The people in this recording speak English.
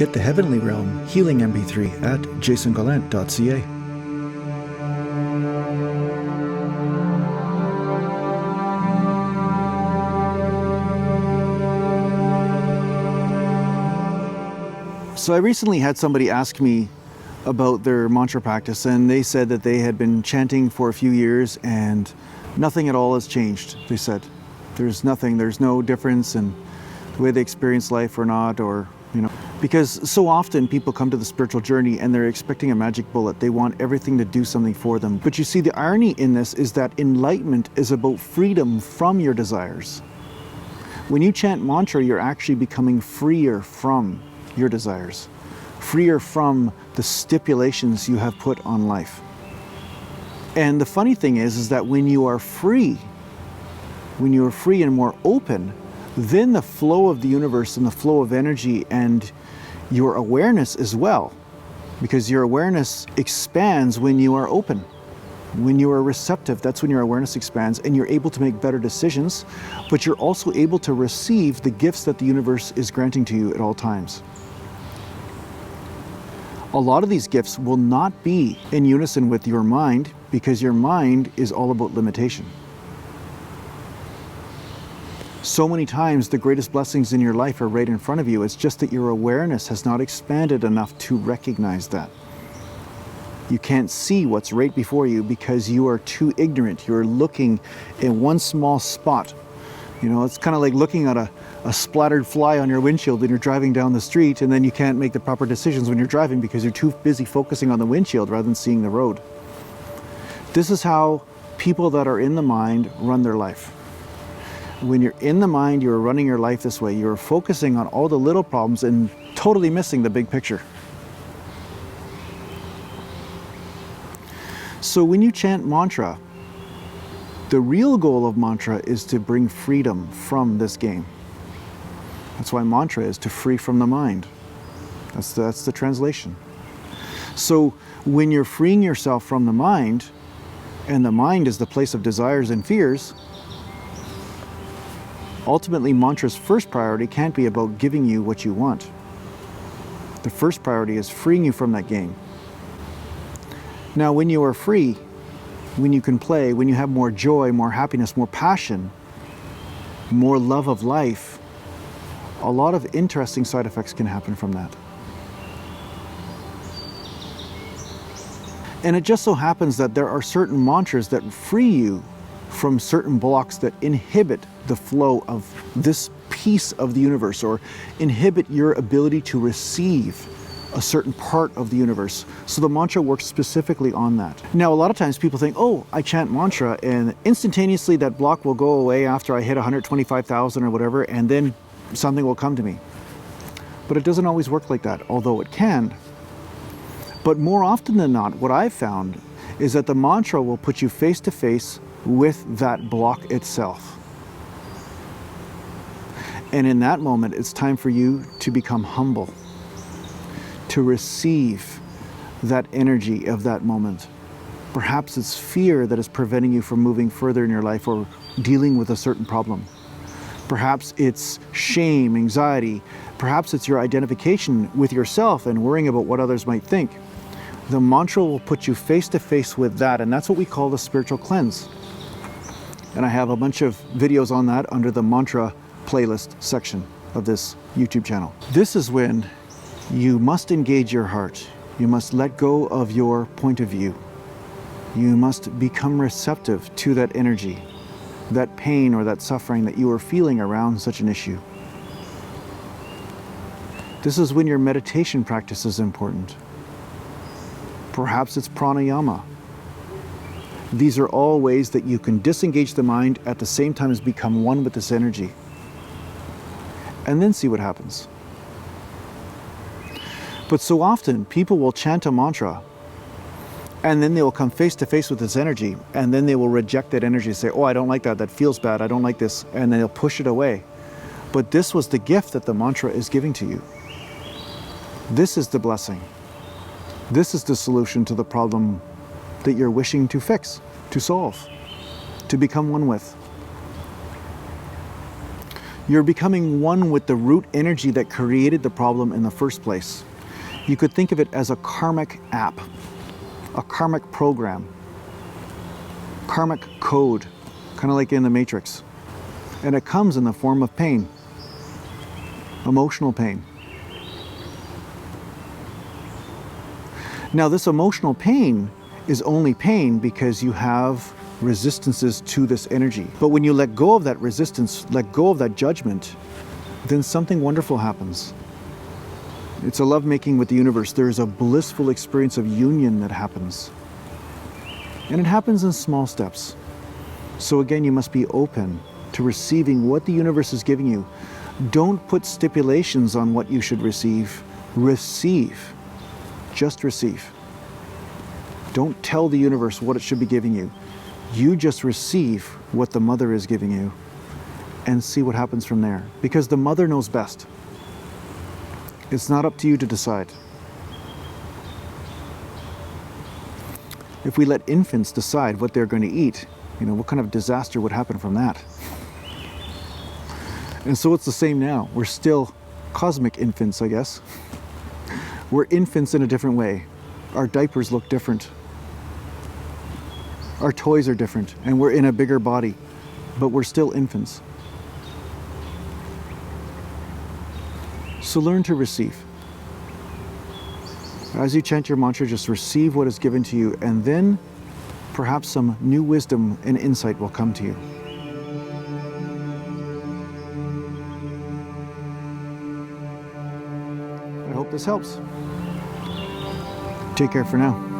Get the Heavenly Realm Healing MP3 at JasonGallant.ca. So I recently had somebody ask me about their mantra practice, and they said that they had been chanting for a few years and nothing at all has changed. They said there's no difference in the way they experience life or not, or because so often people come to the spiritual journey and they're expecting a magic bullet. They want everything to do something for them. But you see, the irony in this is that enlightenment is about freedom from your desires. When you chant mantra, you're actually becoming freer from your desires, freer from the stipulations you have put on life. And the funny thing is that when you are free and more open, then the flow of the universe and the flow of energy and your awareness as well, because your awareness expands when you are open. When you are receptive, that's when your awareness expands and you're able to make better decisions, but you're also able to receive the gifts that the universe is granting to you at all times. A lot of these gifts will not be in unison with your mind because your mind is all about limitation. So many times the greatest blessings in your life are right in front of you. It's just that your awareness has not expanded enough to recognize that. You can't see what's right before you because you are too ignorant. You're looking in one small spot. It's kind of like looking at a splattered fly on your windshield when you're driving down the street, and then you can't make the proper decisions when you're driving because you're too busy focusing on the windshield rather than seeing the road. This is how people that are in the mind run their life. When you're in the mind, you're running your life this way. You're focusing on all the little problems and totally missing the big picture. So when you chant mantra, the real goal of mantra is to bring freedom from this game. That's why mantra is to free from the mind. That's the translation. So when you're freeing yourself from the mind, and the mind is the place of desires and fears, ultimately mantra's first priority can't be about giving you what you want. The first priority is freeing you from that game. Now when you are free, when you can play, when you have more joy, more happiness, more passion, more love of life, a lot of interesting side effects can happen from that. And it just so happens that there are certain mantras that free you from certain blocks that inhibit the flow of this piece of the universe, or inhibit your ability to receive a certain part of the universe. So the mantra works specifically on that. Now, a lot of times people think, oh, I chant mantra and instantaneously that block will go away after I hit 125,000 or whatever, and then something will come to me. But it doesn't always work like that, although it can. But more often than not, what I've found is that the mantra will put you face to face with that block itself. And in that moment, it's time for you to become humble, to receive that energy of that moment. Perhaps it's fear that is preventing you from moving further in your life or dealing with a certain problem. Perhaps it's shame, anxiety. Perhaps it's your identification with yourself and worrying about what others might think. The mantra will put you face to face with that, and that's what we call the spiritual cleanse. And I have a bunch of videos on that under the mantra playlist section of this YouTube channel. This is when you must engage your heart. You must let go of your point of view. You must become receptive to that energy, that pain or that suffering that you are feeling around such an issue. This is when your meditation practice is important. Perhaps it's pranayama. These are all ways that you can disengage the mind at the same time as become one with this energy. And then see what happens. But so often people will chant a mantra and then they will come face to face with this energy, and then they will reject that energy and say, oh, I don't like that, that feels bad, I don't like this, and then they'll push it away. But this was the gift that the mantra is giving to you. This is the blessing. This is the solution to the problem that you're wishing to fix, to solve, to become one with. You're becoming one with the root energy that created the problem in the first place. You could think of it as a karmic app, a karmic program, karmic code, kind of like in the Matrix. And it comes in the form of pain, emotional pain. Now, this emotional pain is only pain because you have resistances to this energy. But when you let go of that resistance, let go of that judgment, then something wonderful happens. It's a lovemaking with the universe. There is a blissful experience of union that happens. And it happens in small steps. So again, you must be open to receiving what the universe is giving you. Don't put stipulations on what you should receive. Receive. Just receive. Don't tell the universe what it should be giving you. You just receive what the mother is giving you and see what happens from there. Because the mother knows best. It's not up to you to decide. If we let infants decide what they're going to eat, what kind of disaster would happen from that? And so it's the same now. We're still cosmic infants, I guess. We're infants in a different way. Our diapers look different. Our toys are different, and we're in a bigger body, but we're still infants. So learn to receive. As you chant your mantra, just receive what is given to you, and then perhaps some new wisdom and insight will come to you. I hope this helps. Take care for now.